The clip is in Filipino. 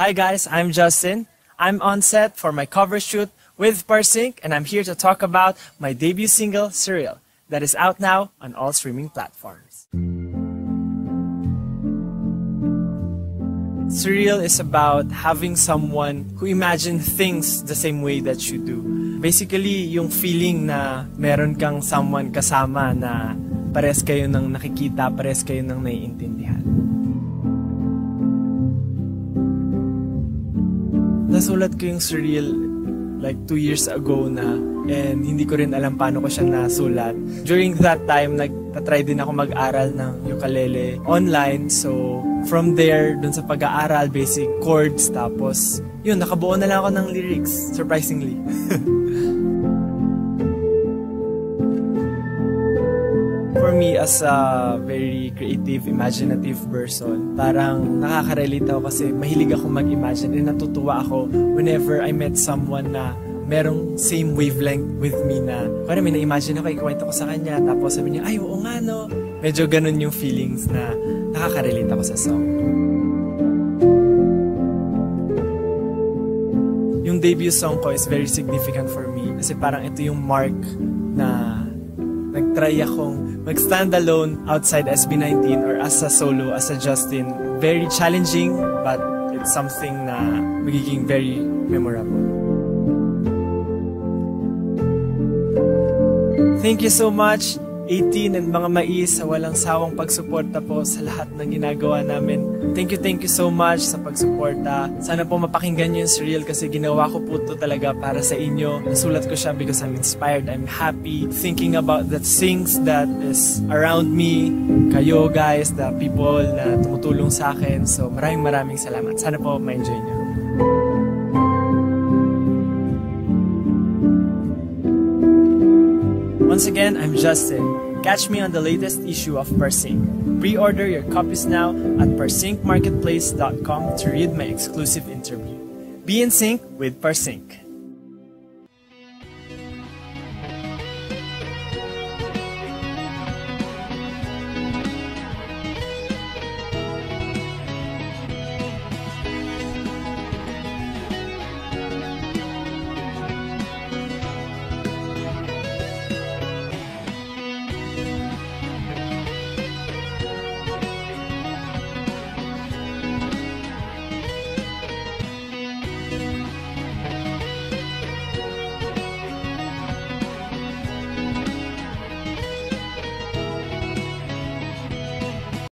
Hi guys, I'm Justin. I'm on set for my cover shoot with Parsync, and I'm here to talk about my debut single, Surreal, that is out now on all streaming platforms. Surreal is about having someone who imagine things the same way that you do. Basically, yung feeling na meron kang someone kasama na pares kayo ng nakikita, pares kayo ng naiintindihan. Nasulat ko yung Surreal like 2 years ago na, and hindi ko rin alam paano ko siya nasulat. During that time, nagtatry din ako mag-aral ng ukulele online. So, from there, dun sa pag-aaral, basic chords, tapos, yun, nakabuo na lang ako ng lyrics, surprisingly. For me, as a very creative, imaginative person, parang nakaka-relate ako kasi mahilig ako mag-imagine and natutuwa ako whenever I met someone na merong same wavelength with me na parang may na-imagine ako, ikwento ko sa kanya, tapos sabi niya, ay, oo nga no. Medyo ganun yung feelings na nakaka-relate ako sa song. Yung debut song ko is very significant for me kasi parang ito yung mark na nag-try akong mag-stand alone outside SB19 or as a solo, as a Justin. Very challenging, but it's something na magiging very memorable. Thank you so much, 18 and mga mais, sa walang sawang pagsuporta po sa lahat ng ginagawa namin. Thank you so much sa pagsuporta. Sana po mapakinggan niyo yung Surreal kasi ginawa ko po ito talaga para sa inyo. Nasulat ko siya because I'm inspired, I'm happy, thinking about the things that is around me, kayo guys, the people na tumutulong sa akin. So maraming salamat. Sana po ma-enjoy niyo. Once again, I'm Justin. Catch me on the latest issue of Parsync. Pre-order your copies now at parsyncmarketplace.com to read my exclusive interview. Be in sync with Parsync.